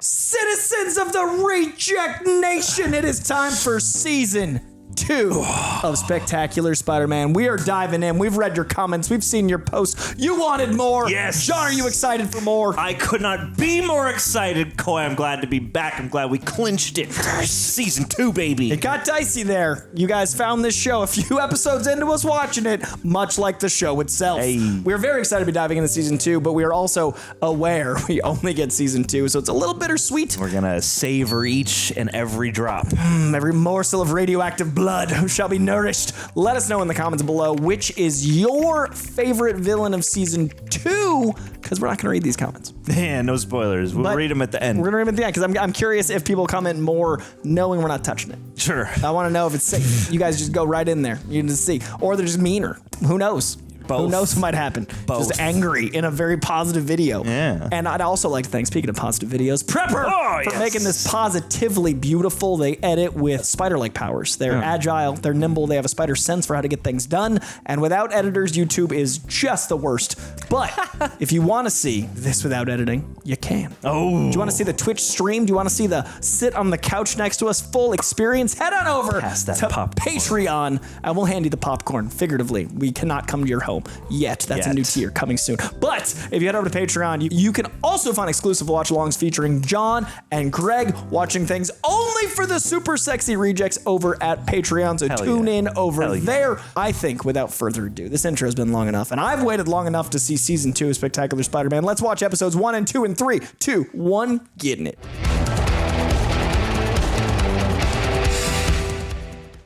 Citizens of the Reject Nation, it is time for season 2 of Spectacular Spider-Man. We are diving in. We've read your comments. We've seen your posts. You wanted more. Yes. John, are you excited for more? I could not be more excited, Coy. I'm glad to be back. I'm glad we clinched it. Season 2, baby. It got dicey there. You guys found this show a few episodes into us watching it, much like the show itself. Hey. We're very excited to be diving into season 2, but we are also aware we only get season 2, so it's a little bittersweet. We're gonna savor each and every drop. Every morsel of radioactive blood shall be nourished. Let us know in the comments below which is your favorite villain of season 2, because we're not going to read these comments. Yeah, no spoilers. We'll read them at the end. We're going to read them at the end, because I'm curious if people comment more knowing we're not touching it. Sure. I want to know if it's safe. You guys just go right in there. You can just see. Or they're just meaner. Who knows? Both. Who knows what might happen? Both. Just angry in a very positive video. Yeah. And I'd also like to thank, speaking of positive videos, Prepper for making this positively beautiful. They edit with spider-like powers. They're agile, they're nimble, they have a spider sense for how to get things done. And without editors, YouTube is just the worst. But if you want to see this without editing, you can. Oh. Do you want to see the Twitch stream? Do you want to see the sit on the couch next to us full experience? Head on over Pass that to popcorn. Patreon and we'll hand you the popcorn, figuratively. We cannot come to your home yet. That's a new tier coming soon. But if you head over to Patreon, you can also find exclusive watch-alongs featuring John and Greg watching things only for the super sexy rejects over at Patreon. So tune in over there. I think, without further ado, this intro has been long enough, and I've waited long enough to see season 2 of Spectacular Spider-Man. Let's watch episodes 1 and 2 and 3, 2, 1, getting it.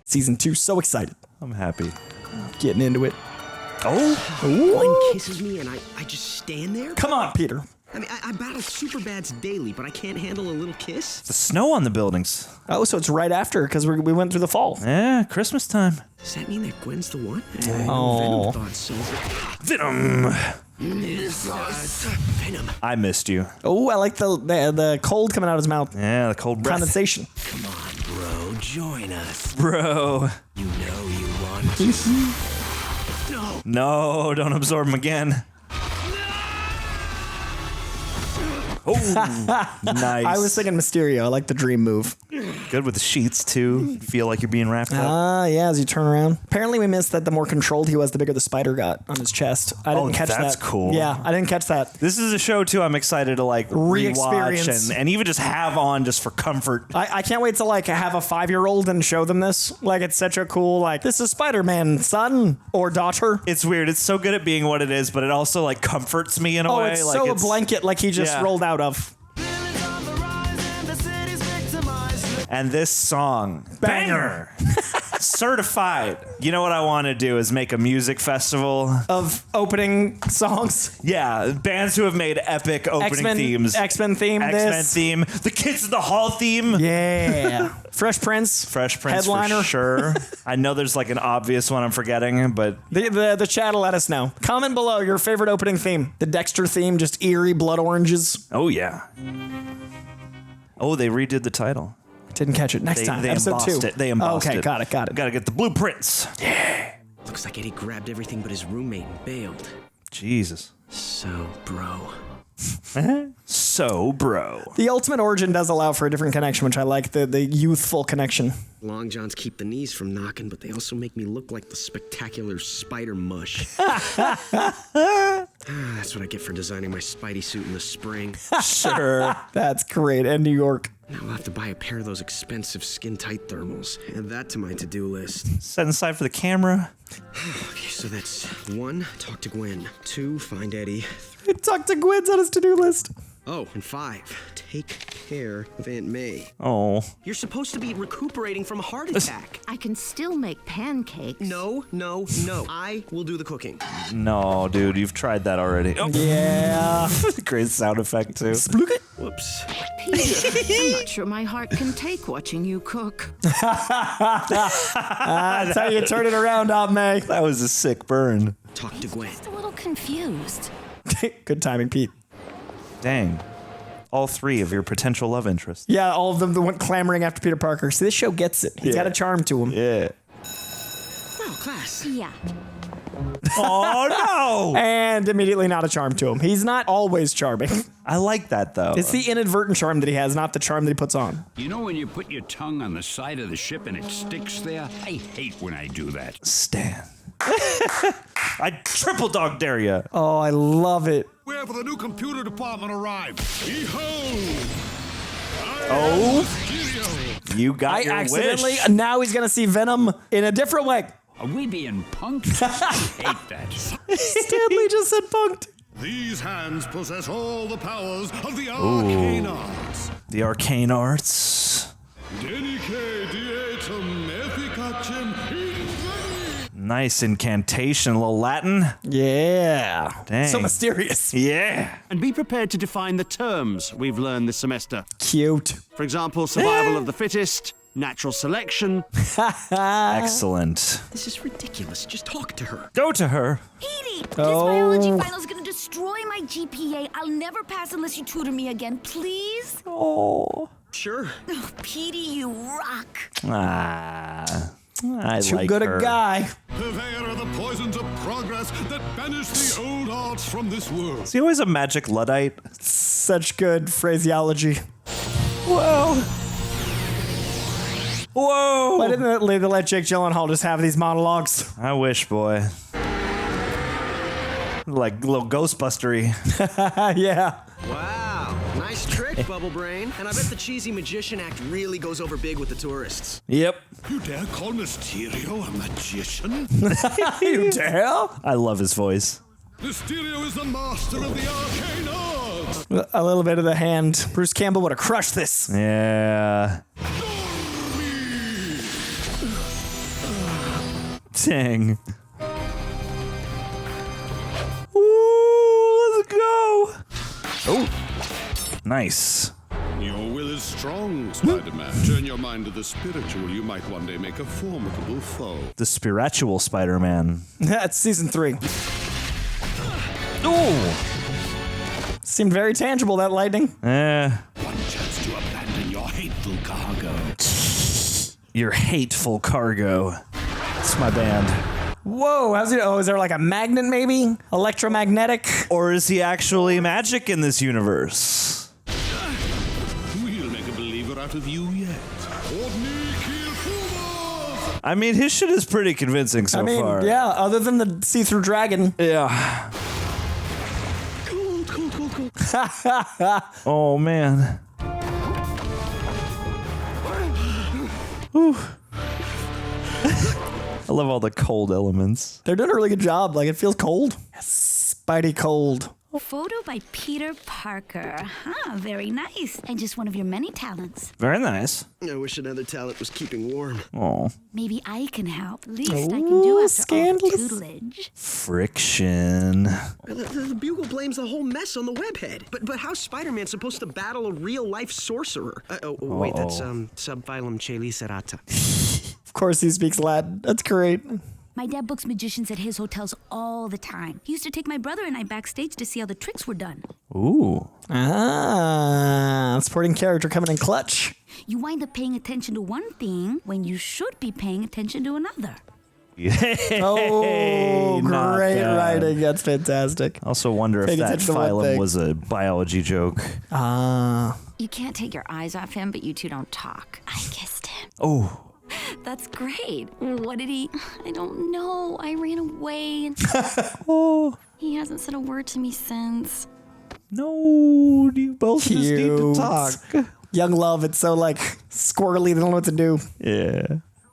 Season 2, so excited. I'm happy. Getting into it. Gwen kisses me and I just stand there? Come on, Peter. I mean, I battle Superbads daily, but I can't handle a little kiss? The snow on the buildings. Oh, so it's right after, because we went through the fall. Yeah, Christmas time. Does that mean that Gwen's the one? Oh. Venom thought so. Venom. Venom. I missed you. Oh, I like the cold coming out of his mouth. Yeah, the cold breath. Condensation. Come on, bro. Join us. Bro. You know you want to. No, don't absorb him again. Oh, nice. I was thinking Mysterio. I like the dream move. Good with the sheets, too. Feel like you're being wrapped up. Yeah, as you turn around. Apparently we missed that the more controlled he was, the bigger the spider got on his chest. I didn't catch that. That's cool. Yeah, I didn't catch that. This is a show, too, I'm excited to, like, Re-experience. rewatch and even just have on just for comfort. I can't wait to, like, have a 5-year-old and show them this. Like, it's such a cool, like, this is Spider-Man, son or daughter. It's weird. It's so good at being what it is, but it also, like, comforts me in a way. It's like, so a blanket like he just rolled out of. And this song, banger, certified. You know what I want to do is make a music festival Of opening songs. Yeah, bands who have made epic opening themes. X-Men theme. X-Men theme. The Kids in the Hall theme. Yeah. Fresh Prince. Fresh Prince Headliner. for sure. I know there's like an obvious one I'm forgetting, but The chat will let us know. Comment below your favorite opening theme. The Dexter theme, just eerie blood oranges. oh yeah. Oh, they redid the title. Didn't catch it. Next time. They Episode embossed 2. it. They embossed it. Okay, got it. Gotta get the blueprints. Looks like Eddie grabbed everything but his roommate and bailed. Jesus. So, bro. So, bro. The Ultimate Origin does allow for a different connection, which I like, the youthful connection. Long johns keep the knees from knocking, but they also make me look like the spectacular spider mush. That's what I get for designing my Spidey suit in the spring. Sure. That's great. And New York. Now I'll have to buy a pair of those expensive skin-tight thermals. Add that to my to-do list. Set aside for the camera. Okay, so that's 1, talk to Gwen. 2, find Eddie. Talk to Gwen's on his to-do list. Oh, and 5, take care of Aunt May. Oh. You're supposed to be recuperating from a heart attack. I can still make pancakes. No. I will do the cooking. No, dude, you've tried that already. Oh. Yeah. Great sound effect, too. Whoops. Peter, I'm not sure my heart can take watching you cook. That's how you turn it around, Aunt May. That was a sick burn. Talk to Gwen. Just a little confused. Good timing, Pete. Dang. All 3 of your potential love interests. Yeah, all of them went clamoring after Peter Parker. See, this show gets it. He's got a charm to him. Yeah. Wow, class. Yeah. Oh, no. And immediately not a charm to him. He's not always charming. I like that, though. It's the inadvertent charm that he has, not the charm that he puts on. You know when you put your tongue on the side of the ship and it sticks there? I hate when I do that. Stan. I triple dog dare you. Oh, I love it. Where for the new computer department arrived? Behold! Oh, you got your accidentally, wish. now he's going to see Venom in a different way. Are we being punked? I hate that. Stanley just said punked. These hands possess all the powers of the arcane arts. The arcane arts. Denique dietum efficacem in Nice incantation, a little Latin. Yeah. Dang. So mysterious. Yeah. And be prepared to define the terms we've learned this semester. Cute. For example, survival of the fittest, natural selection. Excellent. This is ridiculous. Just talk to her. Go to her. Petey, this Oh. biology final's gonna destroy my GPA. I'll never pass unless you tutor me again, please? Oh. Sure. Oh, Petey, you rock. Ah. I Too like good her. a guy. purveyor of the poisons of progress that banish the old arts from this world. Is he always a magic Luddite? Such good phraseology. Whoa. Whoa. Why didn't they let Jake Gyllenhaal just have these monologues? I wish, boy. Like a little Ghostbustery. Yeah. Wow. Nice trick, Bubble Brain. And I bet the cheesy magician act really goes over big with the tourists. Yep. You dare call Mysterio a magician? You dare? I love his voice. Mysterio is the master of the arcane arts. A little bit of the hand. Bruce Campbell would have crushed this. Yeah. Dang. Ooh, let's go. Oh. Nice. Your will is strong, Spider-Man. Turn your mind to the spiritual. You might one day make a formidable foe. The spiritual Spider-Man. That's season 3. Ooh. Seemed very tangible, that lightning. One chance to abandon your hateful cargo. Your hateful cargo. It's my band. Whoa, how's it? Oh, is there like a magnet maybe? Electromagnetic? Or is he actually magic in this universe? We'll make a believer out of you yet. I mean, his shit is pretty convincing so far. Yeah, other than the see-through dragon. Yeah. Cool. Oh, man. Ooh. I love all the cold elements. They're doing a really good job. Like, it feels cold. Yes, Spidey cold. Photo by Peter Parker. Huh, very nice. And just one of your many talents. Very nice. I wish another talent was keeping warm. Oh. Maybe I can help. Least I can do after scandalous. all the tutelage. Friction. The Bugle blames the whole mess on the webhead. But how's Spider-Man supposed to battle a real-life sorcerer? Wait, that's subphylum Chelicerata. Of course he speaks Latin. That's great. My dad books magicians at his hotels all the time. He used to take my brother and I backstage to see how the tricks were done. Ooh. Supporting character coming in clutch. You wind up paying attention to one thing when you should be paying attention to another. Oh, Not great bad. writing. That's fantastic. I also wonder if Paying that attention to one phylum thing. was a biology joke. You can't take your eyes off him, but you two don't talk. I kissed him. Oh. That's great. What did he? I don't know. I ran away. Oh. He hasn't said a word to me since. No, you both just need to Cute. talk. Young love, it's so like squirrely, they don't know what to do. Yeah.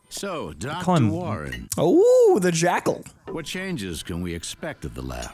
So, Dr. Clem. Warren, Oh, the jackal. what changes can we expect at the lab?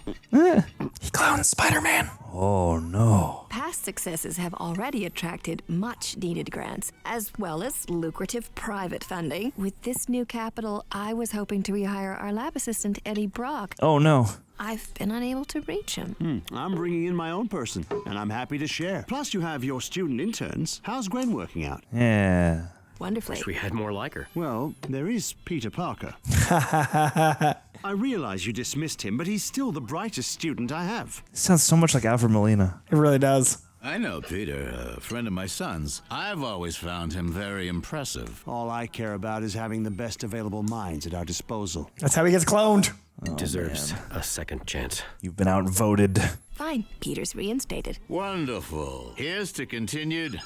He clowns Spider-Man. Oh, no. Past successes have already attracted much needed grants, as well as lucrative private funding. With this new capital, I was hoping to rehire our lab assistant, Eddie Brock. Oh, no. I've been unable to reach him. I'm bringing in my own person, and I'm happy to share. Plus, you have your student interns. How's Gwen working out? Yeah. Wonderfully. We had more like her. Well, there is Peter Parker. I realize you dismissed him, but he's still the brightest student I have. Sounds so much like Alfred Molina. It really does. I know Peter, a friend of my son's. I've always found him very impressive. All I care about is having the best available minds at our disposal. That's how he gets cloned. Deserves a second chance. You've been outvoted. Fine, Peter's reinstated. Wonderful. Here's to continued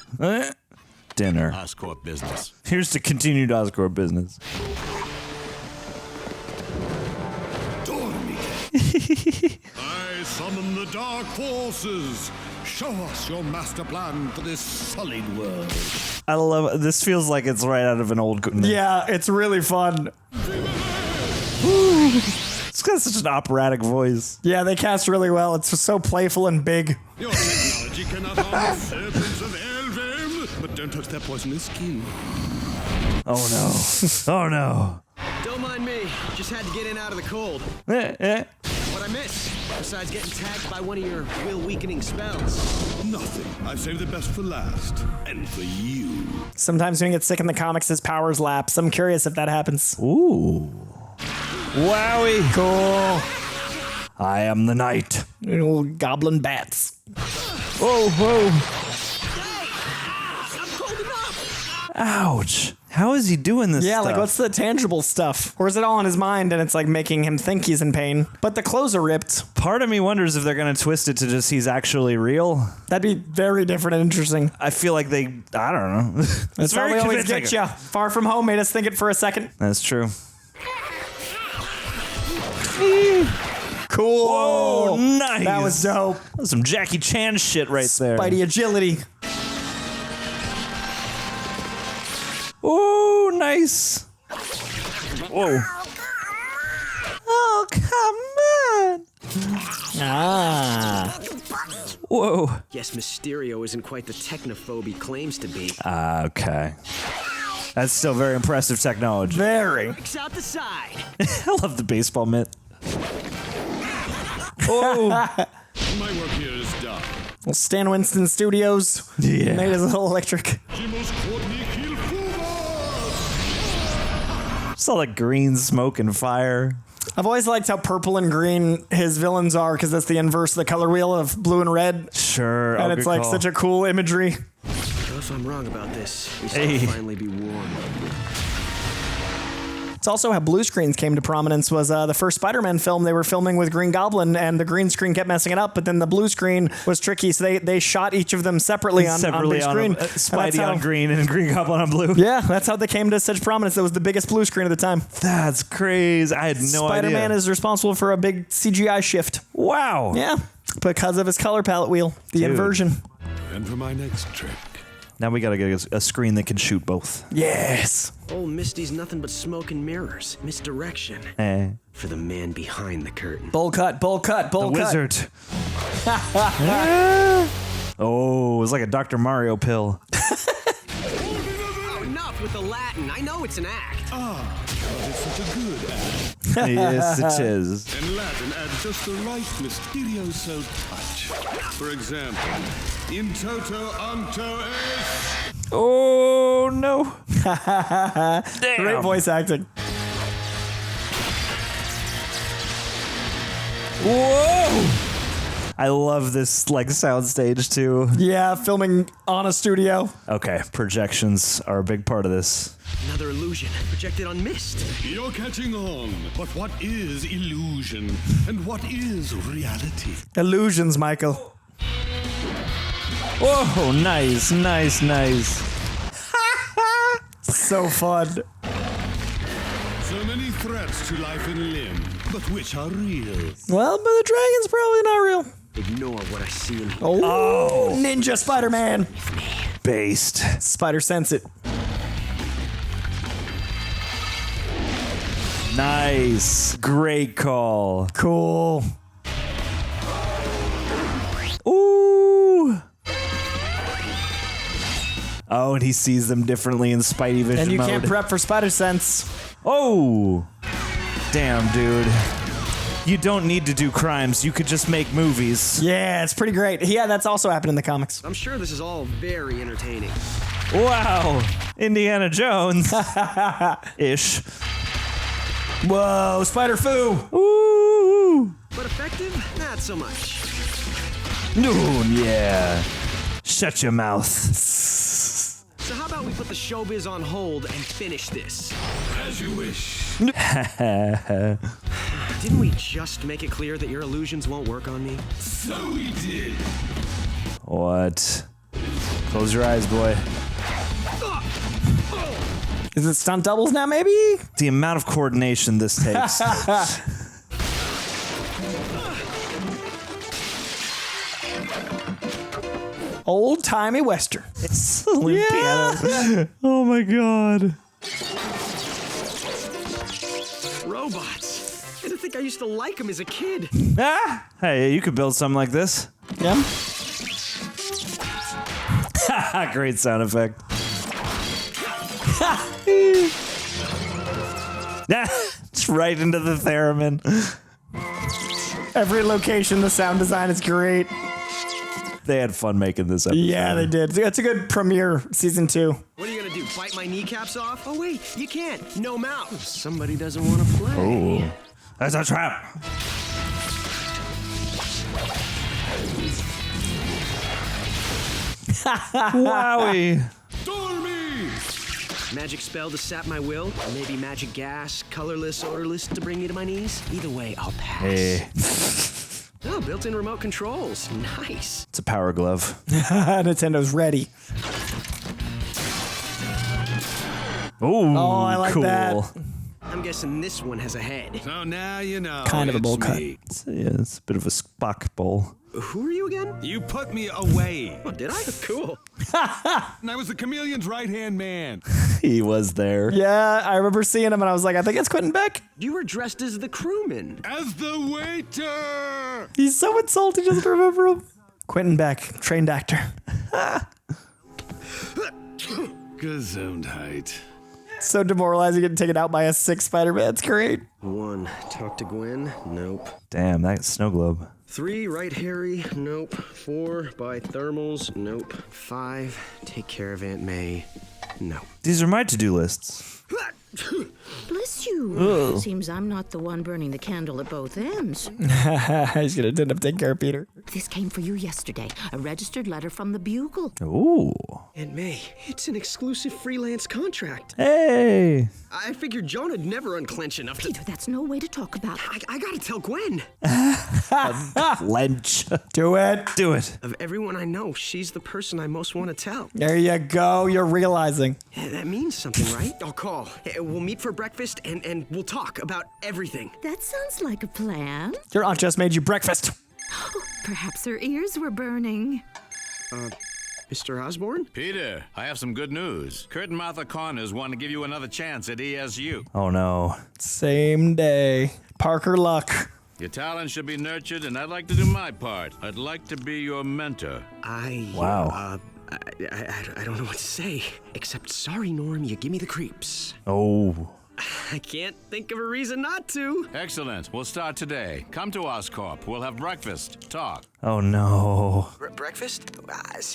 Dinner. Oscorp business. Here's to continued Oscorp business. I summon the dark forces. Show us your master plan for this sullied world. I love it. This feels like it's right out of an old... Yeah, it's really fun. It's got such an operatic voice. Yeah, they cast really well. It's so playful and big. Your technology cannot harm serpents of Elven, but don't touch their poisonous skin. Oh no. Oh no. Don't mind me. Just had to get in out of the cold. What I miss, besides getting tagged by one of your will-weakening spells? Nothing. I've saved the best for last. And for you. Sometimes when you get sick in the comics, his powers lapse. I'm curious if that happens. Ooh. Wowie. Cool. I am the knight. Little goblin bats. Whoa, whoa. Ouch. How is he doing this Yeah, stuff? like what's the tangible stuff? Or is it all in his mind and it's like making him think he's in pain? But the clothes are ripped. Part of me wonders if they're going to twist it to just he's actually real. That'd be very different and interesting. I feel like I don't know. That's how we always get you. Far From Home made us think it for a second. That's true. Cool. Whoa, nice. That was dope. That was some Jackie Chan shit right there. Spidey agility. Ooh, nice. Whoa. Oh, come on. Ah. Whoa. Guess Mysterio isn't quite the technophobe he claims to be. Okay. That's still very impressive technology. Very. Breaks out the side. I love the baseball mitt. Oh. My work here is done. Well, Stan Winston Studios made his little electric. Saw like green smoke and fire. I've always liked how purple and green his villains are because that's the inverse of the color wheel of blue and red. Sure. And it's like such a cool imagery. If I'm wrong about this, we Hey. shall finally be warned. It's also how blue screens came to prominence was the first Spider-Man film they were filming with Green Goblin, and the green screen kept messing it up, but then the blue screen was tricky, so they shot each of them separately on big screen. Spidey on green and Green Goblin on blue. Yeah, that's how they came to such prominence. That was the biggest blue screen at the time. That's crazy. I had no idea. Spider-Man is responsible for a big CGI shift. Wow. Yeah, because of his color palette wheel, the inversion. And for my next trick. Now we gotta get a screen that can shoot both. Yes. Old Misty's nothing but smoke and mirrors. Misdirection. For the man behind the curtain. Bowl cut, bowl cut, bowl The cut. wizard. Oh, it was like a Dr. Mario pill. Oh, enough with the Latin. I know it's an act. It's such a good act. Yes, it is. And Latin adds just the right Mysterioso touch. For example, in toto anto es. Oh, no. Damn. Great voice acting. Whoa. I love this like soundstage too. Yeah, filming on a studio. Okay, projections are a big part of this. Another illusion projected on mist. You're catching on. But what is illusion? And what is reality? Illusions, Michael. Whoa, nice, nice, nice. So fun. So many threats to life and limb, but which are real? Well, but the dragon's probably not real. Ignore what I see in here. Oh, Ninja Spider-Man. Based. Spider sense it. Nice. Great call. Cool. Ooh. Oh, and he sees them differently in Spidey vision And you mode. can't prep for Spider Sense. Oh. Damn, dude. You don't need to do crimes. You could just make movies. Yeah, it's pretty great. Yeah, that's also happened in the comics. I'm sure this is all very entertaining. Wow. Indiana Jones. Ish. Whoa, Spider-Foo. Ooh. But effective? Not so much. Ooh, yeah. Shut your mouth. So how about we put the showbiz on hold and finish this? As you wish. Didn't we just make it clear that your illusions won't work on me? So we did. What? Close your eyes, boy. Is it stunt doubles now, maybe? The amount of coordination this takes. Old-timey Western. It's Slim Piano. Oh my god. Robots. I didn't think I used to like them as a kid. Ah! Hey, you could build something like this. Yeah. Great sound effect. It's right into the theremin. Every location, the sound design is great. They had fun making this episode. Yeah, they did. It's a good premiere, season 2. What are you gonna do, bite my kneecaps off? Oh wait, you can't. No mouth. Somebody doesn't want to play. Oh, that's a trap. Wowie. Stormy! Magic spell to sap my will, or maybe magic gas, colorless, odorless to bring me to my knees. Either way, I'll pass. Hey. Oh, built-in remote controls. Nice. It's a power glove. Nintendo's ready. Ooh, Oh, I like cool. that. I'm guessing this one has a head. So now you know. Kind of a it's bowl cut. me. It's a bit of a Spock bowl. Who are you again? You put me away. Oh, did I? Cool. And I was the chameleon's right-hand man. He was there. Yeah, I remember seeing him and I was like, I think it's Quentin Beck. You were dressed as the crewman. As the waiter. He's so insulted, he doesn't remember him. Quentin Beck, trained actor. Gesundheit. So demoralizing getting taken out by a 6 Spider-Man. It's great. 1, talk to Gwen. Nope. Damn, that snow globe. 3, write Harry. Nope. 4, buy thermals. Nope. 5, take care of Aunt May. No. These are my to-do lists. Bless you. Seems I'm not the one burning the candle at both ends. He's gonna end up taking care of Peter. This came for you yesterday. A registered letter from the Bugle. Ooh. Aunt May, it's an exclusive freelance contract. Hey. I figured Joan would never unclench enough to... Peter, that's no way to talk about it. I gotta tell Gwen. Lench. Do it. Do it. Of everyone I know, she's the person I most want to tell. There you go. You're realizing. That means something, right? I'll call. We'll meet for breakfast and we'll talk about everything. That sounds like a plan. Your aunt just made you breakfast. Perhaps her ears were burning. Mr. Osborn? Peter, I have some good news. Kurt and Martha Connors want to give you another chance at ESU. Oh no. Same day. Parker Luck. Your talent should be nurtured, and I'd like to do my part. I'd like to be your mentor. Wow. I don't know what to say. Except, sorry, Norm, you give me the creeps. Oh. I can't think of a reason not to. Excellent. We'll start today. Come to Oscorp. We'll have breakfast. Talk. Oh no. Breakfast?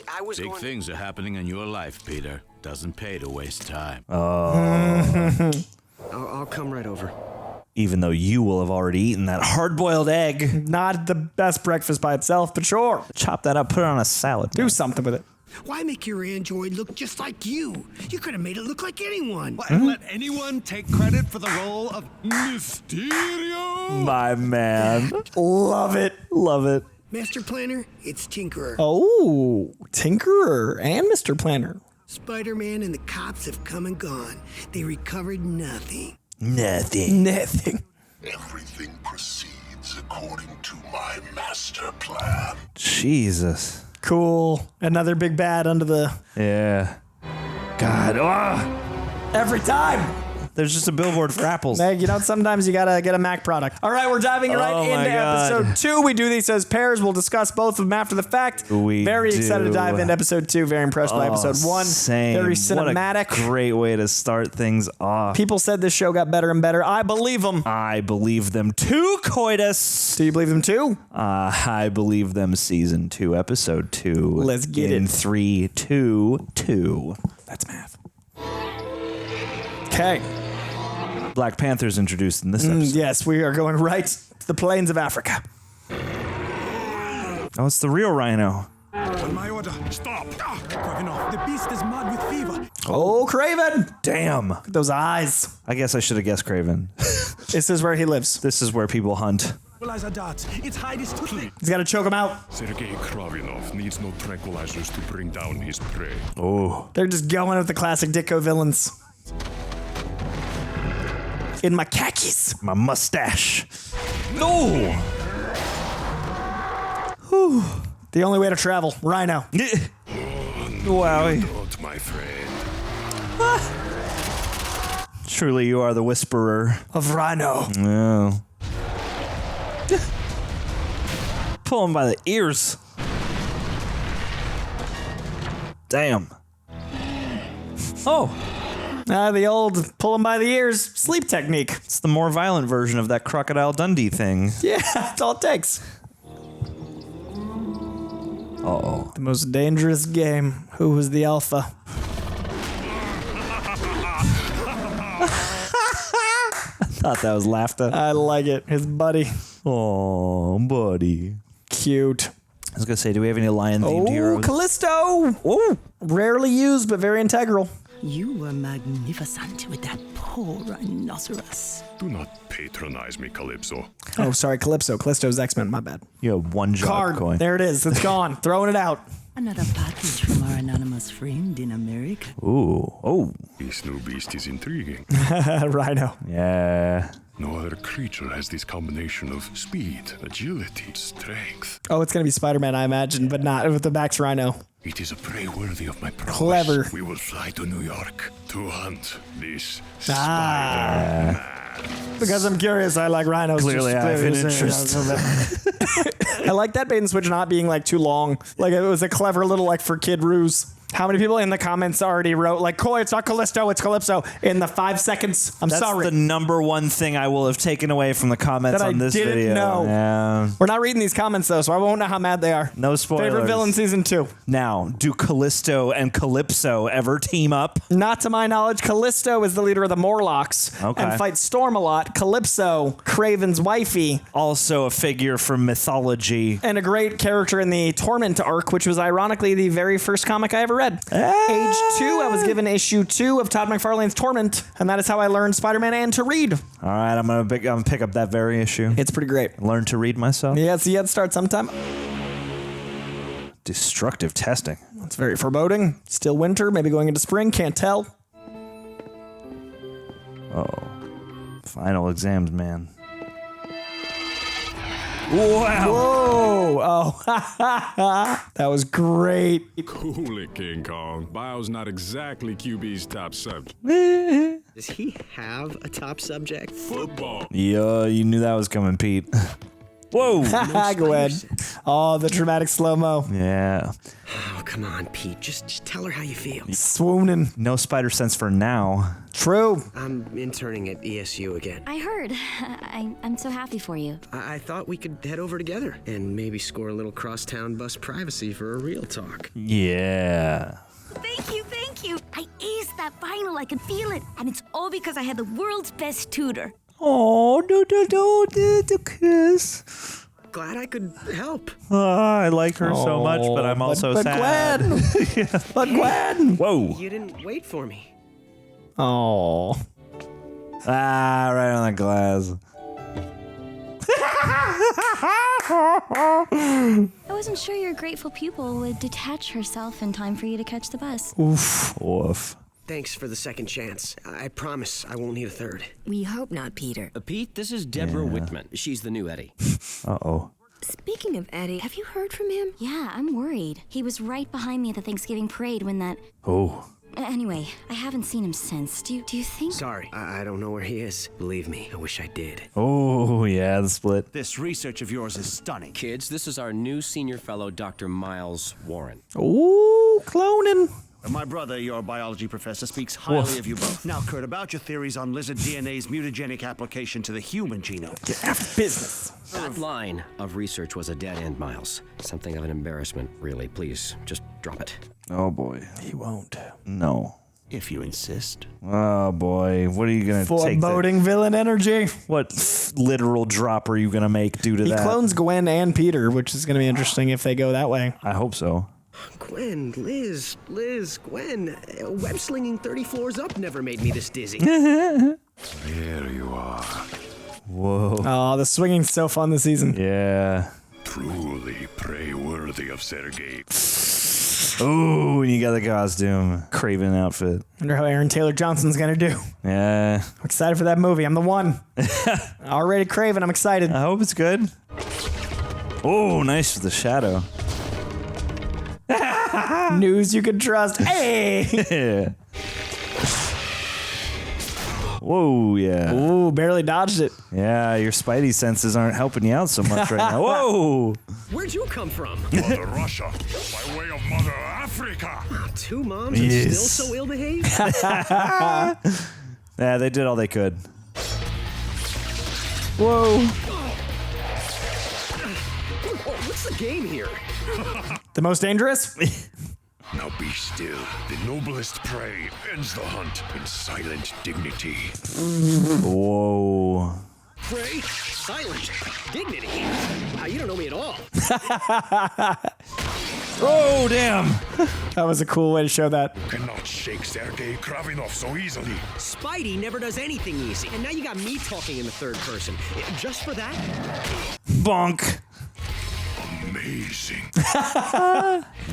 I was Big going... things are happening in your life, Peter. Doesn't pay to waste time. I'll come right over. Even though you will have already eaten that hard-boiled egg. Not the best breakfast by itself, but sure. Chop that up, put it on a salad. Do something with it. Why make your android look just like you? You could have made it look like anyone. And let anyone take credit for the role of Mysterio? My man. Love it. Love it. Master Planner, it's Tinkerer. Oh, Tinkerer and Mr. Planner. Spider-Man and the cops have come and gone. They recovered nothing. Nothing. Everything proceeds according to my master plan. Jesus. Cool. Another big bad under the... Yeah. God. Oh. Every time. There's just a billboard for apples. Meg, you know, sometimes you gotta get a Mac product. All right, we're diving right into episode 2. We do these as pairs. We'll discuss both of them after the fact. Very excited to dive into episode 2. Very impressed by episode 1. Same. Very cinematic. What a great way to start things off. People said this show got better and better. I believe them. I believe them too, Coitus. Do you believe them too? I believe them season 2, episode 2. Let's get in it. 3, 2, 2. That's math. Okay. Black Panther's introduced in this episode. Yes, we are going right to the plains of Africa. Oh, it's the real Rhino. On my order, stop! Kraven, the beast is mad with fever. Oh, Kraven! Damn. Look at those eyes. I guess I should have guessed Kraven. This is where he lives. This is where people hunt. It's Heidi's tooth. He's got to choke him out. Sergei Kravinov needs no tranquilizers to bring down his prey. Oh. They're just going with the classic Ditko villains. In my khakis. My mustache. No! Whew. The only way to travel. Rhino. Wow. Don't, my friend. Truly, you are the whisperer. Of Rhino. No. Pull him by the ears. Damn. Oh. The old pull him by the ears sleep technique. It's the more violent version of that Crocodile Dundee thing. Yeah, that's all it takes. Uh-oh. The most dangerous game. Who was the alpha? I thought that was laughter. I like it. His buddy. Oh, buddy. Cute. I was going to say, do we have any lion-themed heroes? Callisto! Oh, rarely used, but very integral. You were magnificent with that poor rhinoceros. Do not patronize me, Calypso. Oh, sorry, Calypso. Callisto's X-Men, my bad. You have one job, Card. Coy. There it is. It's gone. Throwing it out. Another package from our anonymous friend in America. Ooh. Oh. This new beast is intriguing. Rhino. Yeah. No other creature has this combination of speed, agility, strength. Oh, it's going to be Spider-Man, I imagine, but not with the Bax Rhino. It is a prey worthy of my prowess. Clever. We will fly to New York to hunt this Ah. Spider-Man. Because I'm curious, I like rhinos. Clearly, I have an interest. I like that bait and switch not being like too long. Like it was a clever little like for kid ruse. How many people in the comments already wrote like, Coy, it's not Callisto, it's Calypso in the 5 seconds? I'm sorry. That's the number one thing I will have taken away from the comments That on this I didn't video. know. Yeah. We're not reading these comments though, so I won't know how mad they are. No spoilers. Favorite villain season 2. Now, do Callisto and Calypso ever team up? Not to my knowledge. Callisto is the leader of the Morlocks and fights Storm a lot. Calypso, Kraven's wifey. Also a figure from mythology. And a great character in the Torment arc, which was ironically the very first comic I ever read. Age 2, I was given issue 2 of Todd McFarlane's Torment, and that is how I learned Spider-Man and to read. All right, I'm gonna pick up that very issue. It's pretty great. Learn to read myself. Yeah, so you had to start sometime. Destructive testing. It's very foreboding. Still winter, maybe going into spring, can't tell. Oh, final exams, man. Wow. Whoa. Oh, that was great. Cool it, King Kong. Bio's not exactly QB's top subject. Does he have a top subject? Football. Yeah, you knew that was coming, Pete. Whoa. Gwen. Oh, the dramatic slow-mo. Yeah. Oh, come on, Pete. Just tell her how you feel. Swooning. No spider sense for now. True. I'm interning at ESU again. I heard. I'm so happy for you. I thought we could head over together and maybe score a little crosstown bus privacy for a real talk. Yeah. Thank you, thank you. I aced that final. I could feel it. And it's all because I had the world's best tutor. Oh, do kiss. Glad I could help. I like her so much, but I'm also sad. Gwen. Yeah. But Gwen. Whoa. You didn't wait for me. Oh. Right on the glass. I wasn't sure your grateful pupil would detach herself in time for you to catch the bus. Oof. Woof. Thanks for the second chance. I promise I won't need a third. We hope not, Peter. Pete, this is Deborah Whitman. She's the new Eddie. Uh-oh. Speaking of Eddie, have you heard from him? Yeah, I'm worried. He was right behind me at the Thanksgiving parade when that... Oh. Anyway, I haven't seen him since. Do you think... Sorry, I don't know where he is. Believe me, I wish I did. Oh, yeah, the split. This research of yours is stunning. Kids, this is our new senior fellow, Dr. Miles Warren. Ooh, cloning. My brother, your biology professor, speaks highly of you both. Now, Kurt, about your theories on lizard DNA's mutagenic application to the human genome. Get after business. That line of research was a dead end, Miles. Something of an embarrassment, really. Please, just drop it. Oh, boy. He won't. No. If you insist. Oh, boy. What are you going to take? Foreboding villain energy. What literal drop are you going to make due to that? He clones Gwen and Peter, which is going to be interesting if they go that way. I hope so. Gwen, Liz, Gwen. Web slinging 30 floors up never made me this dizzy. There you are. Whoa. Oh, the swinging's so fun this season. Yeah. Truly praiseworthy of Sergei. Ooh, you got the costume. Kraven outfit. Wonder how Aaron Taylor Johnson's gonna do. Yeah. I'm excited for that movie. I'm the one. R-rated Kraven. I'm excited. I hope it's good. Oh, nice with the shadow. News you can trust. Hey! Whoa, yeah. Ooh, barely dodged it. Yeah, your spidey senses aren't helping you out so much right now. Whoa! Where'd you come from? Mother Russia, by way of Mother Africa. 2 moms and still so ill-behaved? Yeah, they did all they could. Whoa. What's the game here? The most dangerous? Now be still. The noblest prey ends the hunt in silent dignity. Whoa. Prey, silent, dignity. You don't know me at all. Oh, damn. That was a cool way to show that. You cannot shake Sergei Kravinov so easily. Spidey never does anything easy. And now you got me talking in the third person. Just for that? Bonk. Amazing.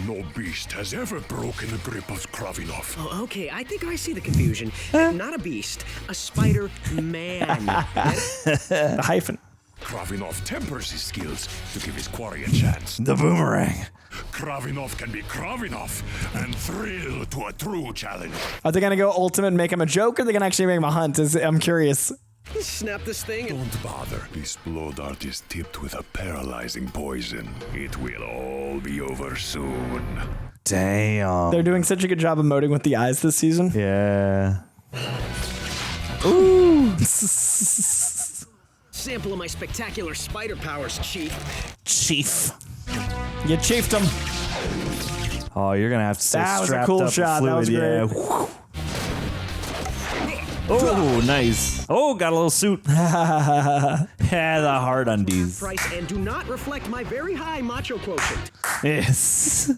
No beast has ever broken the grip of Kravinov. Oh, okay, I think I see the confusion. Not a beast, a Spider-Man. The hyphen. Kravinov tempers his skills to give his quarry a chance. The boomerang. Kravinov can be Kravinov and thrill to a true challenge. Are they gonna go ultimate and make him a joke, or are they gonna actually make him a hunt? I'm curious. Snap this thing and... Don't bother. This blow dart is tipped with a paralyzing poison. It will all be over soon. Damn. They're doing such a good job emoting with the eyes this season. Yeah. Ooh. Sample of my spectacular spider powers, Chief. Chief. You chiefed him. Oh, you're gonna have to stay That was a strapped cool up shot. with fluid. That was great. Yeah. Oh, nice. Oh, got a little suit. Yeah, the hard undies. Price and do not reflect my very high macho quotient. Yes.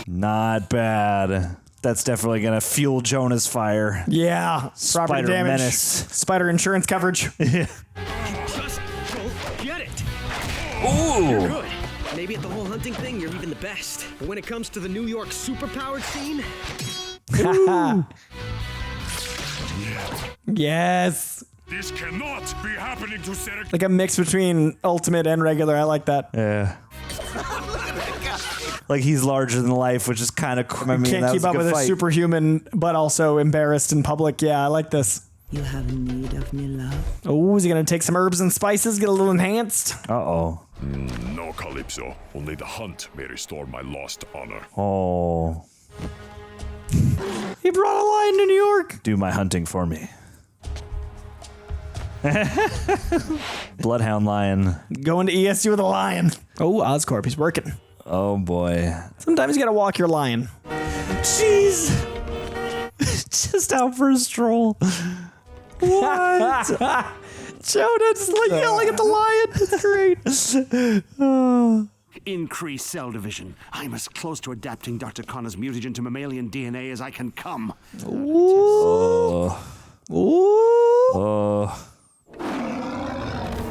Not bad. That's definitely gonna fuel Jonah's fire. Yeah. Property Spider damage. menace. Spider insurance coverage. You just don't get it. Ooh. You're good. Maybe at the whole hunting thing, you're even the best. But when it comes to the New York superpowered scene... Yes. This cannot be happening to Sergei. Like a mix between ultimate and regular. I like that. Yeah. Like he's larger than life, which is kind of cool. I mean, Can't that keep was up with a fight. superhuman, but also embarrassed in public. Yeah, I like this. You have need of me, love. Oh, is he gonna take some herbs and spices, get a little enhanced? Uh-oh. No, Calypso. Only the hunt may restore my lost honor. Oh. He brought a lion to New York. Do my hunting for me. Bloodhound lion. Going to ESU with a lion. Oh, Oscorp, he's working. Oh boy. Sometimes you gotta walk your lion. Jeez. Just out for a stroll. What? Jonah just like yelling at the lion. It's great. Increase cell division. I'm as close to adapting Dr. Connor's mutagen to mammalian DNA as I can come. Ooh. Ooh.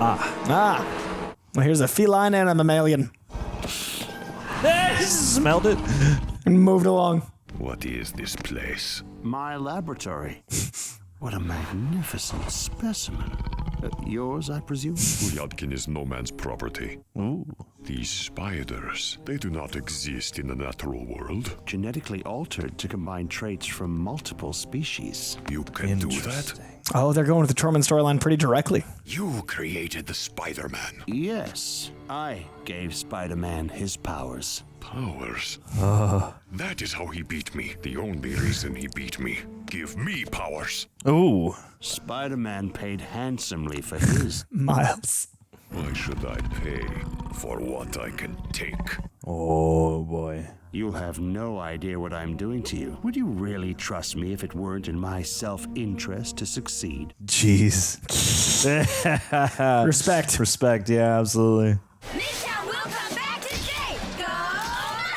Ah. Well, here's a feline and a mammalian. Smelled it. And moved along. What is this place? My laboratory. What a magnificent specimen. Yours, I presume? Uryadkin is no man's property. Ooh. These spiders, they do not exist in the natural world. Genetically altered to combine traits from multiple species. You can do that? Oh, they're going with the Tormund storyline pretty directly. You created the Spider-Man. Yes, I gave Spider-Man his powers. Powers? That is how he beat me. The only reason he beat me. Give me powers. Ooh. Spider-Man paid handsomely for his. Miles. Why should I pay for what I can take? Oh boy. You'll have no idea what I'm doing to you. Would you really trust me if it weren't in my self-interest to succeed? Jeez. Respect. Respect, yeah, absolutely. Midtown will come back today. Go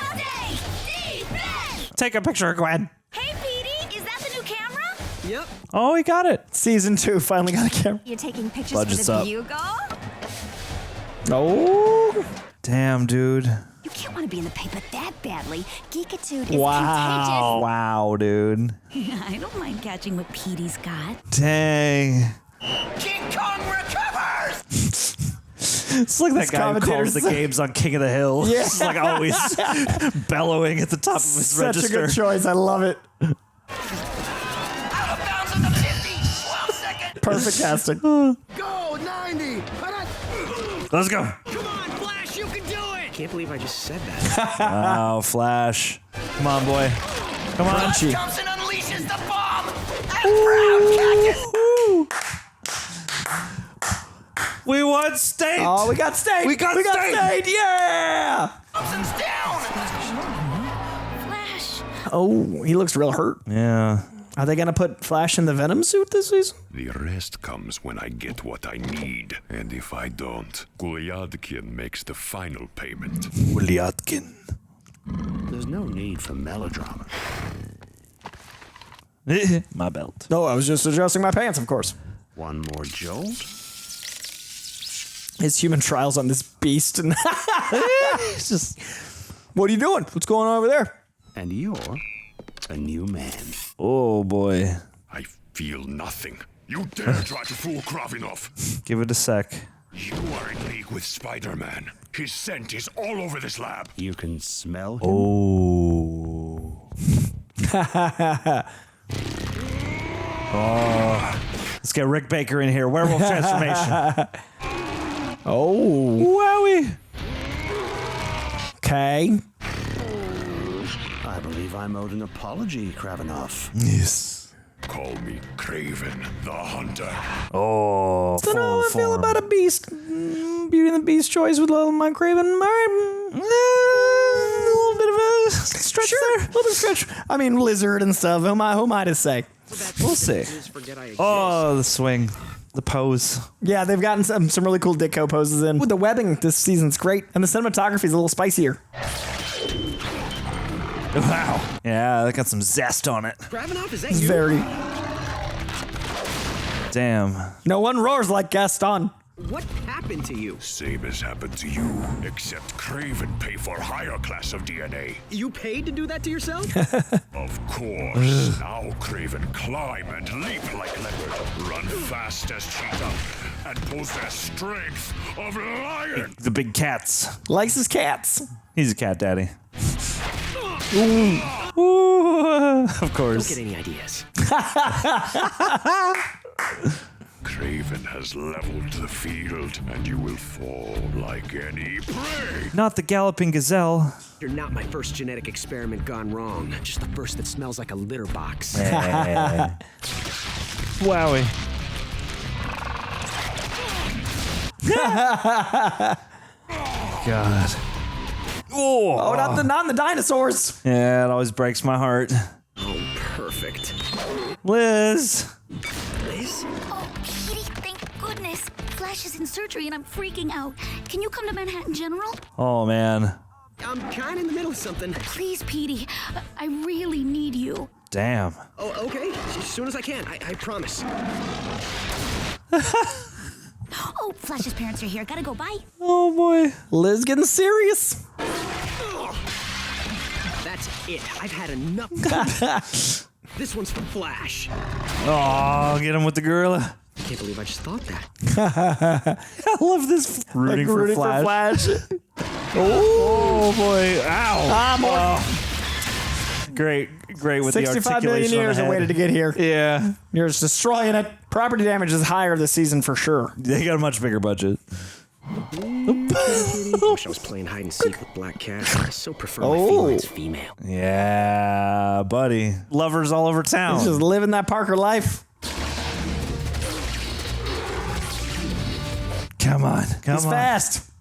Monday. Defense. Take a picture, Gwen. Hey, Oh, he got it. Season 2 finally got a camera. You're taking pictures Budget's for the up. Bugle? Oh. Damn, dude. You can't want to be in the paper that badly. Geekitude is Wow. Wow, dude. contagious. I don't mind catching what Petey's got. Dang. King Kong recovers! It's like that guy who calls the games on King of the Hill. Yeah. Just like always bellowing at the top of his Such register. a good choice. I love it. Out of bounds on the 50! 12 seconds! Perfect casting. Go, 90! Let's go. Come on, Flash, you can do it! Can't believe I just said that. Oh, Flash. Come on, boy. Come on. Flash comes and unleashes the bomb! I'm proud, Cactus! We won state. Oh, we got state. We got state. Yeah. Thompson's down! Flash. Oh, he looks real hurt. Yeah. Are they going to put Flash in the Venom suit this season? The rest comes when I get what I need. And if I don't, Gulyadkin makes the final payment. Gulyadkin. There's no need for melodrama. My belt. No, I was just adjusting my pants, of course. One more jolt? His human trials on this beast. And it's just, what are you doing? What's going on over there? And you're a new man. Oh, boy. I feel nothing. You dare try to fool Kravinov? Give it a sec. You are in league with Spider-Man. His scent is all over this lab. You can smell him? Oh. Oh. Let's get Rick Baker in here. Werewolf transformation. Oh. Wowie. Okay. I believe I'm owed an apology, Kravinov. Yes. Call me Kraven the Hunter. Oh, Don't know how I feel about a beast. Beauty and the Beast choice with little Mike Craven. All right. A little bit of a stretch there. A little bit of stretch. I mean, lizard and stuff. Who am I to say? We'll see. Oh, the swing. The pose. Yeah, they've gotten some really cool Ditko poses in. With the webbing this season's great. And the cinematography is a little spicier. Wow. Yeah, they got some zest on it. Kravinov, is that you? Very. Damn. No one roars like Gaston. What happened to you? Same as happened to you, except Kraven pay for higher class of DNA. You paid to do that to yourself? Of course. Now Kraven climb and leap like leopard, run fast as cheetah, and possess strength of lion. The big cats. Likes his cats. He's a cat daddy. Ooh, of course. Don't get any ideas. Kraven has leveled the field, and you will fall like any prey. Not the galloping gazelle. You're not my first genetic experiment gone wrong. Just the first that smells like a litter box. Wowie. God. Oh, not the dinosaurs. Yeah, it always breaks my heart. Oh, perfect. Liz. Liz? Oh, Petey, thank goodness. Flash is in surgery and I'm freaking out. Can you come to Manhattan General? Oh, man. I'm kind of in the middle of something. Please, Petey. I really need you. Damn. Oh, okay. As soon as I can. I promise. Oh, Flash's parents are here. Gotta go. Bye. Oh, boy. Liz getting serious. That's it. I've had enough. This one's for Flash. Oh, get him with the gorilla. I can't believe I just thought that. I love this rooting Like for Flash. Oh, boy. Ow. Ah, more. Oh. Great with the 65 million articulation years on the and waited to get here. Yeah. You're just destroying it. Property damage is higher this season for sure. They got a much bigger budget. Wish I was playing hide and seek with Black Cat. I so prefer my felines female. Yeah, buddy. Lovers all over town. He's just living that Parker life. Come on. He's fast.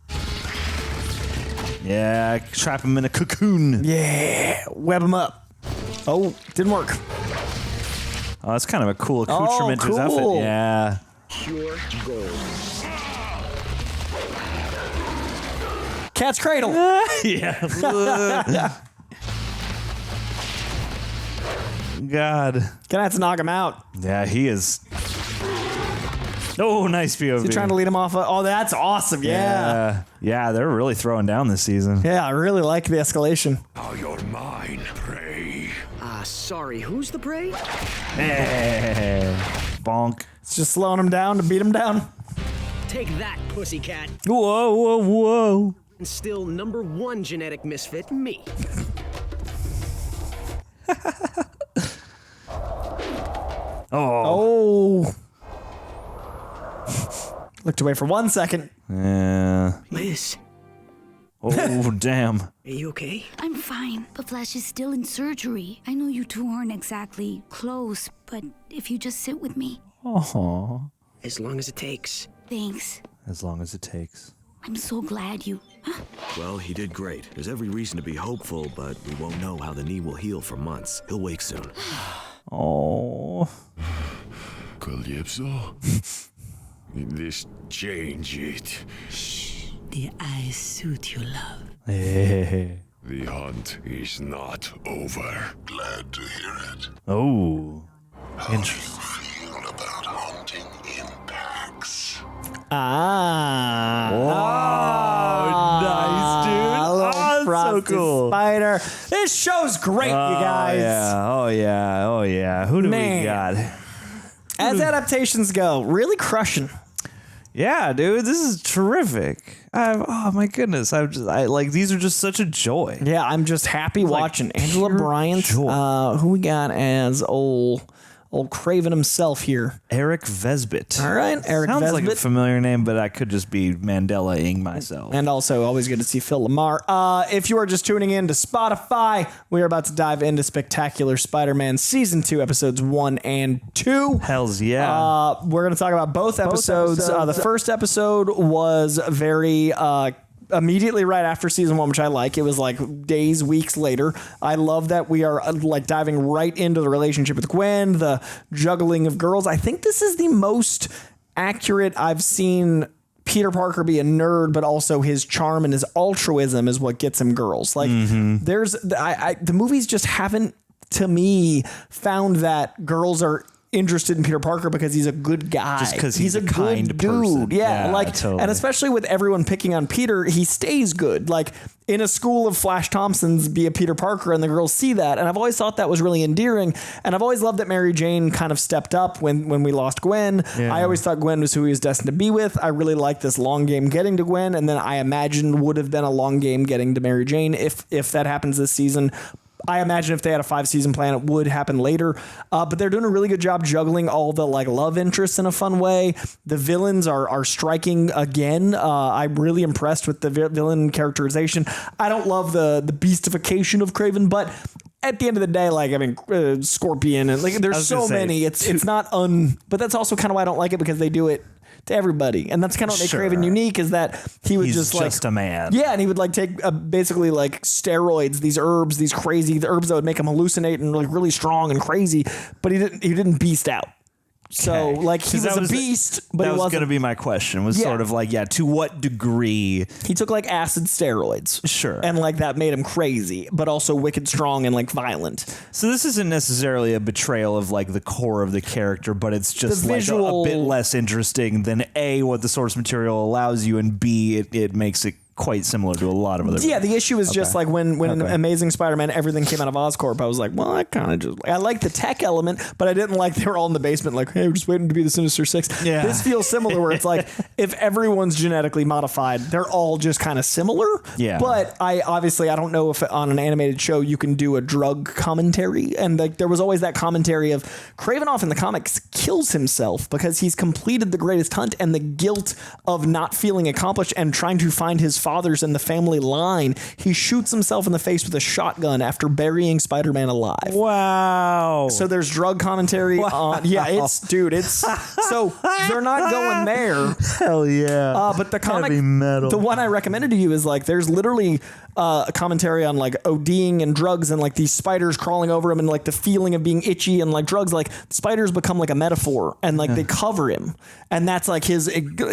Yeah, trap him in a cocoon. Yeah, web him up. Oh, didn't work. Oh, that's kind of a cool accoutrement to his outfit. cool. Yeah. Pure gold. Cat's cradle. Yeah. God. Gonna have to knock him out. Yeah, he is. Oh, nice POV. Is he trying to lead him off? Oh, that's awesome. Yeah. Yeah, they're really throwing down this season. Yeah, I really like the escalation. Now you're mine, prey. Sorry, who's the prey? Hey, bonk. It's just slowing him down to beat him down. Take that, pussycat. Whoa, whoa, whoa. And still number one genetic misfit, me. Oh. Looked away for 1 second. Yeah. Liz. Oh, damn. Are you okay? I'm fine, but Flash is still in surgery. I know you two aren't exactly close, but if you just sit with me. Oh. As long as it takes. Thanks. As long as it takes. I'm so glad you... Well, he did great. There's every reason to be hopeful, but we won't know how the knee will heal for months. He'll wake soon. Oh. Calypso? This change it. Shh. The eyes suit you, love. Hey. The hunt is not over. Glad to hear it. Oh. Interesting. Feel about hunting in packs. Nice, dude. So cool. Spider. This show's great, you guys. Oh yeah. Who do we got? As adaptations go, really crushing. Yeah, dude, this is terrific. Oh my goodness, I like these are just such a joy. Yeah, I'm just happy watching Angela Bryant. Who we got as old Kraven himself here? Eric Vesbit. All right, Eric Sounds Vesbit. like a familiar name, but I could just be Mandela-ing myself. And also, always good to see Phil Lamar. If you are just tuning in to Spotify, we are about to dive into Spectacular Spider-Man Season 2, Episodes 1 and 2. Hells yeah. We're going to talk about both episodes. The first episode was very... immediately right after season 1, which I like. It was like days, weeks later. I love that we are like diving right into the relationship with Gwen, the juggling of girls. I think this is the most accurate I've seen Peter Parker be a nerd, but also his charm and his altruism is what gets him girls. Like the movies just haven't, to me, found that girls are interested in Peter Parker because he's a good guy. Just because he's a kind good person. dude. Yeah, like, totally. and especially with everyone picking on Peter, he stays good. Like in a school of Flash Thompsons, be a Peter Parker, and the girls see that. And I've always thought that was really endearing. And I've always loved that Mary Jane kind of stepped up when we lost Gwen. Yeah. I always thought Gwen was who he was destined to be with. I really like this long game getting to Gwen, and then I imagine would have been a long game getting to Mary Jane if that happens this season. I imagine if they had a 5-season plan, it would happen later. But they're doing a really good job juggling all the like love interests in a fun way. The villains are striking again. I'm really impressed with the villain characterization. I don't love the beastification of Kraven, but at the end of the day, like, I mean, Scorpion and like, there's so many. It's not but that's also kind of why I don't like it, because they do it to everybody, and that's kind of what made Kraven unique, is that he's just a man. Yeah, and he would like take basically like steroids, these herbs, the herbs that would make him hallucinate and like really strong and crazy, but he didn't beast out. So like he was a beast, but that he was going to be my question. Was sort of like, to what degree he took like acid steroids, sure, and like that made him crazy, but also wicked strong and like violent. So this isn't necessarily a betrayal of like the core of the character, but it's just like visual, a bit less interesting than A, what the source material allows you, and B, it makes it quite similar to a lot of other movies. The issue is just like when Amazing Spider-Man, everything came out of Oscorp, I was like, well, I kind of just, I like the tech element, but I didn't like they were all in the basement like, hey, we're just waiting to be the Sinister Six. Yeah. This feels similar, where it's like, if everyone's genetically modified, they're all just kind of similar. Yeah. But I don't know if on an animated show you can do a drug commentary, and like there was always that commentary of Kravinoff in the comics kills himself because he's completed the greatest hunt, and the guilt of not feeling accomplished and trying to find his fathers in the family line, he shoots himself in the face with a shotgun after burying Spider-Man alive. Wow. So there's drug commentary on, so they're not going there. Hell yeah. But the comic, heavy metal. The one I recommended to you is like, there's literally a commentary on like ODing and drugs, and like these spiders crawling over him, and like the feeling of being itchy, and like drugs, like spiders become like a metaphor, and like they cover him, and that's like his,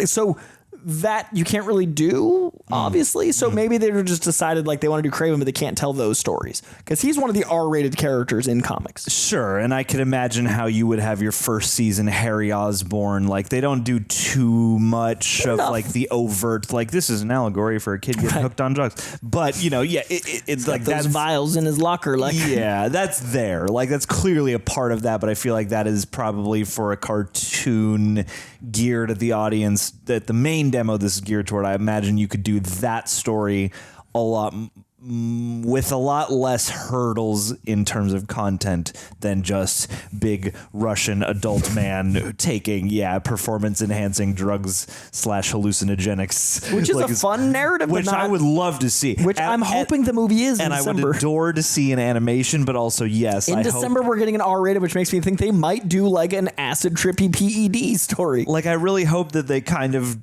so that you can't really do, obviously. So maybe they just decided like they want to do Kraven, but they can't tell those stories because he's one of the R-rated characters in comics. Sure, and I could imagine how you would have your first season Harry Osborn. Like they don't do too much of like the overt, like this is an allegory for a kid getting hooked on drugs. But you know, it's like those vials in his locker. Like that's there. Like that's clearly a part of that. But I feel like that is probably for a cartoon geared at the audience. That the main demo this is geared toward. I imagine you could do that story a lot with a lot less hurdles in terms of content than just big Russian adult man taking performance enhancing drugs / hallucinogenics, which is a fun narrative, which I would love to see, which I'm hoping the movie is in December. I would adore to see an animation, but also in December we're getting an R-rated, which makes me think they might do like an acid trippy PED story. Like I really hope that they kind of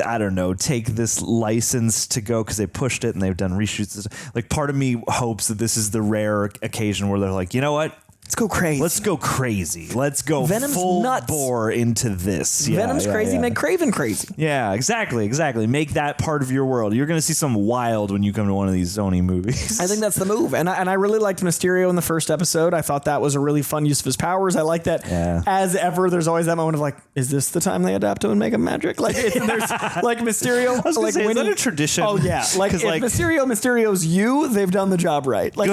I don't know, take this license to go, because they pushed it and they've done reshoots. Like part of me hopes that this is the rare occasion where they're like, you know what? Let's go crazy. Let's go crazy. Let's go Venom's full nuts. Bore into this. Venom's crazy. Make Kraven crazy. Yeah, exactly. Make that part of your world. You're going to see some wild when you come to one of these Sony movies. I think that's the move. And I really liked Mysterio in the first episode. I thought that was a really fun use of his powers. I like that as ever, there's always that moment of like, is this the time they adapt him and make him magic? Like there's like Mysterio. Like is that a tradition? Oh yeah. Like if Mysterio's you, they've done the job right. Like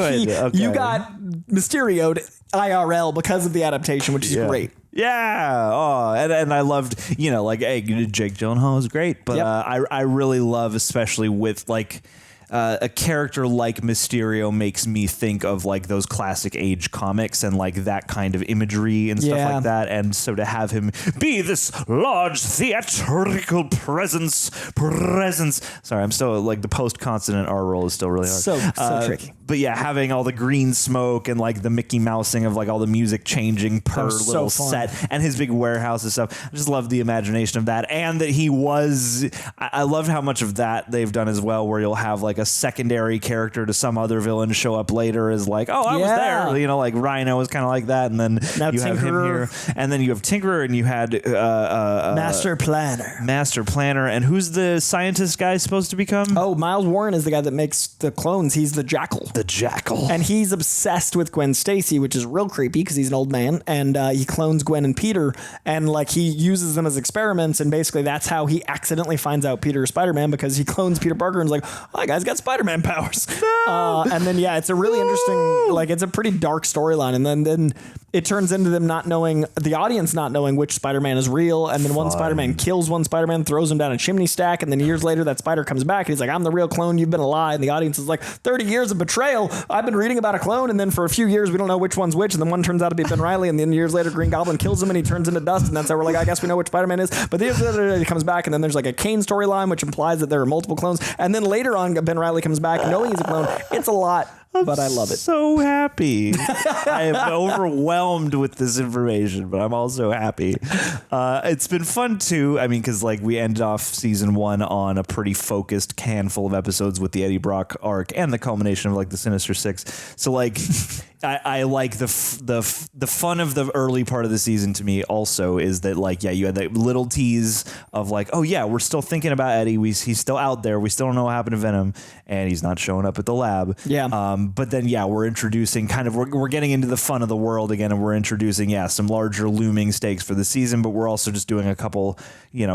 you got Mysterio to IRL because of the adaptation, which is great. Yeah. Oh, and I loved, you know, like, hey, Jake Gyllenhaal was great, but I really love, especially with like a character like Mysterio makes me think of like those classic age comics and like that kind of imagery and stuff like that. And so to have him be this large theatrical presence. Sorry, I'm still like the post consonant R roll is still really hard. So tricky. But yeah, having all the green smoke and like the Mickey Mousing of like all the music changing per little set and his big warehouse and stuff. I just love the imagination of that. And that he was, I love how much of that they've done as well, where you'll have like a secondary character to some other villain show up later as like, oh, I was there. You know, like Rhino was kind of like that. And then now you have him here. And then you have Tinkerer and you had Master Planner. And who's the scientist guy supposed to become? Oh, Miles Warren is the guy that makes the clones. He's the Jackal. And he's obsessed with Gwen Stacy, which is real creepy because he's an old man, and he clones Gwen and Peter, and like he uses them as experiments, and basically that's how he accidentally finds out Peter is Spider-Man, because he clones Peter Parker and is like, oh, that guy's got Spider-Man powers. And then it's a really interesting, like it's a pretty dark storyline, and then it turns into them not knowing, the audience not knowing which Spider-Man is real, and then one Spider-Man kills one Spider-Man, throws him down a chimney stack, and then years later that Spider comes back and he's like, I'm the real clone, you've been a lie, and the audience is like, 30 years of betrayal. I've been reading about a clone, and then for a few years we don't know which one's which, and then one turns out to be Ben Reilly, and then years later Green Goblin kills him and he turns into dust, and that's how we're like, I guess we know which Spider-Man is. But years later he comes back, and then there's like a Kane storyline which implies that there are multiple clones, and then later on Ben Reilly comes back knowing he's a clone. It's a lot, but I love it. So happy. I am overwhelmed with this information, but I'm also happy. It's been fun too. I mean, because like we ended off season 1 on a pretty focused handful of episodes with the Eddie Brock arc and the culmination of like the Sinister Six. So like I like the fun of the early part of the season to me also is that like, you had that little tease of like, oh yeah, we're still thinking about Eddie. He's still out there. We still don't know what happened to Venom, and he's not showing up at the lab. But then we're introducing we're getting into the fun of the world again, and we're introducing some larger looming stakes for the season, but we're also just doing a couple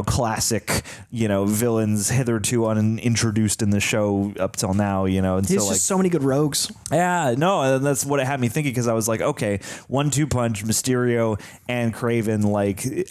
classic villains hitherto unintroduced in the show up till now. And there's just so many good rogues. And that's what it had me thinking, because I was like, okay, 1-2 punch, Mysterio and Kraven, like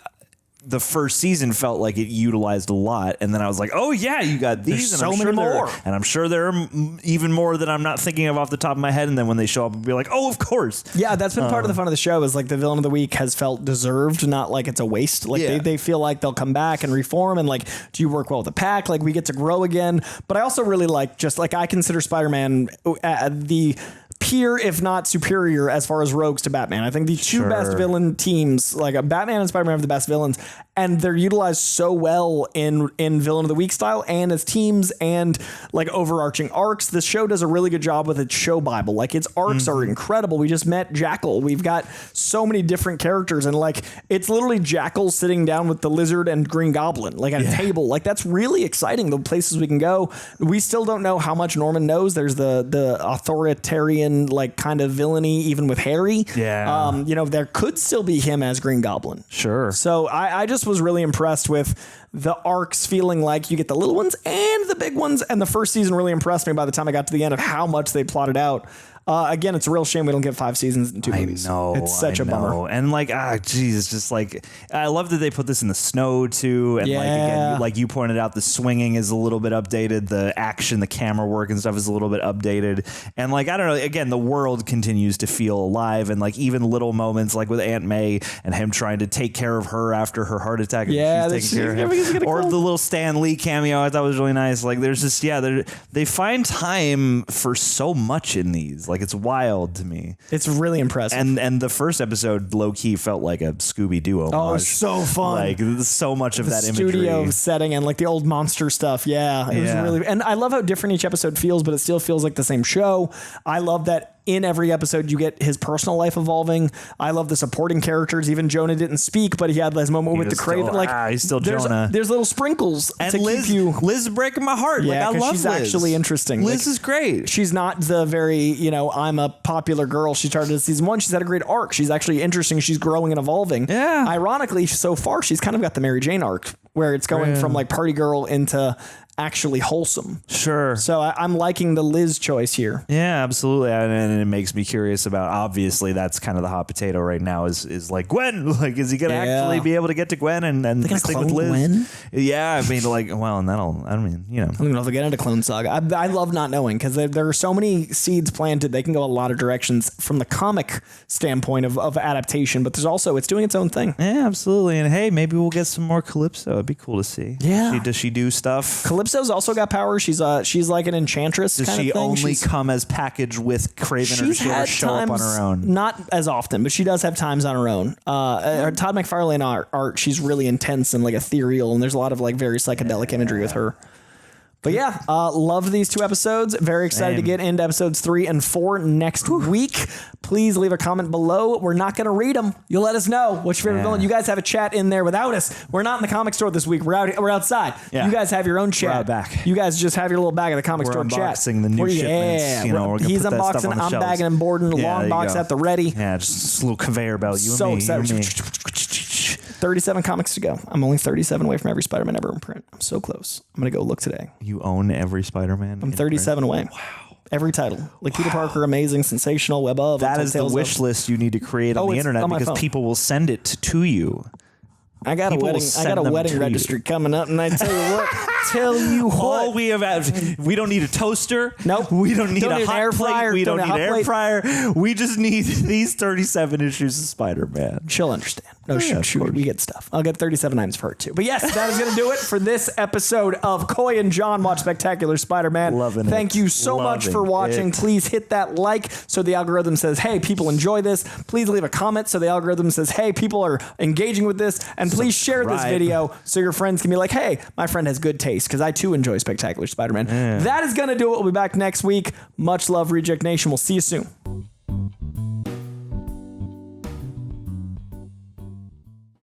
the first season felt like it utilized a lot, and then I was like, oh yeah, you got these, and so many more, and I'm sure there are even more that I'm not thinking of off the top of my head, and then when they show up, I'll be like, oh, of course. That's been part of the fun of the show, is like the villain of the week has felt deserved, not like it's a waste. Like they feel like they'll come back and reform, and like, do you work well with the pack? Like we get to grow again. But I also really like, just like, I consider Spider-Man the peer, if not superior, as far as rogues to Batman. I think the two best villain teams, like Batman and Spider-Man, have the best villains. and they're utilized so well in Villain of the Week style and as teams and like overarching arcs. The show does a really good job with its show Bible. Like its arcs are incredible. We just met Jackal. We've got so many different characters, and like it's literally Jackal sitting down with the Lizard and Green Goblin like at a table. Like that's really exciting. The places we can go. We still don't know how much Norman knows. There's the authoritarian like kind of villainy even with Harry. Yeah. You know, there could still be him as Green Goblin. Sure. So I just was really impressed with the arcs feeling like you get the little ones and the big ones. And the first season really impressed me by the time I got to the end of how much they plotted out. Again, it's a real shame we don't get 5 seasons and 2 movies. I know. It's such a bummer. And like, geez, it's just like, I love that they put this in the snow too. And like, again, like you pointed out, the swinging is a little bit updated. The action, the camera work and stuff is a little bit updated. And like, I don't know, again, the world continues to feel alive. And like even little moments like with Aunt May and him trying to take care of her after her heart attack. And she's taking care of him. Or the little Stan Lee cameo I thought was really nice. Like there's just, they find time for so much in these. Like it's wild to me. It's really impressive. And the first episode low key felt like a Scooby-Doo homage. Oh, so fun. Like so much of that studio imagery. setting and like the old monster stuff. Yeah. It was really, and I love how different each episode feels, but it still feels like the same show. I love that in every episode you get his personal life evolving. I love the supporting characters. Even Jonah didn't speak, but he had this moment with the Kraven. Like he's still Jonah. There's little sprinkles and to Liz, keep you. Liz is breaking my heart. Yeah, like I love she's Liz. Actually interesting. Liz is great. She's not the very, I'm a popular girl. She started in season 1. She's had a great arc. She's actually interesting. She's growing and evolving. Yeah. Ironically, so far she's kind of got the Mary Jane arc where it's going from like party girl into actually wholesome. Sure. So I'm liking the Liz choice here. Yeah, absolutely. And it makes me curious about, obviously that's kind of the hot potato right now is like Gwen. Like, is he going to actually be able to get to Gwen and stick with Liz? Gwen? Yeah. I mean, like, well, and I don't even know if they get into Clone Saga. I love not knowing because there are so many seeds planted. They can go a lot of directions from the comic standpoint of adaptation, but there's also, it's doing its own thing. Yeah, absolutely. And hey, maybe we'll get some more Calypso. It'd be cool to see. Yeah. Does she do stuff? Calypso's also got power. She's like an enchantress. Does she only come as packaged with Kraven, or does she ever show up on her own? Not as often, but she does have times on her own. Todd McFarlane art, she's really intense and like ethereal, and there's a lot of like very psychedelic imagery with her. But yeah, loved these 2 episodes. Very excited to get into episodes 3 and 4 next week. Please leave a comment below. We're not going to read them. You'll let us know what's your favorite villain. You guys have a chat in there without us. We're not in the comic store this week. We're outside. Yeah. You guys have your own chat. We're out back. You guys just have your little bag of the comic store chat. We're unboxing the new shipments. We're gonna he's put that stuff on the I'm bagging and boarding. Long box at the ready. Yeah, just a little conveyor belt. You and me. So excited. 37 comics to go. I'm only 37 away from every Spider-Man ever in print. I'm so close. I'm going to go look today. You own every Spider-Man? I'm 37 away. Wow. Every title. Like Peter Parker, amazing, sensational, web of. That is the wish list you need to create on the internet because people will send it to you. I got a wedding registry coming up, and I tell you what, we don't need a toaster. Nope. We don't need a hot air fryer. We don't need an air fryer. We just need these 37 issues of Spider-Man. She'll understand. No, shoot, we get stuff. I'll get 37 items for her too. But yes, that is going to do it for this episode of Coy and John Watch Spectacular Spider-Man. Loving it. Thank you so much for watching. Please hit that like so the algorithm says, hey, people enjoy this. Please leave a comment so the algorithm says, hey, people are engaging with this. And please share this video so your friends can be like, hey, my friend has good taste because I too enjoy Spectacular Spider-Man. That is going to do it. We'll be back next week. Much love, Reject Nation. We'll see you soon.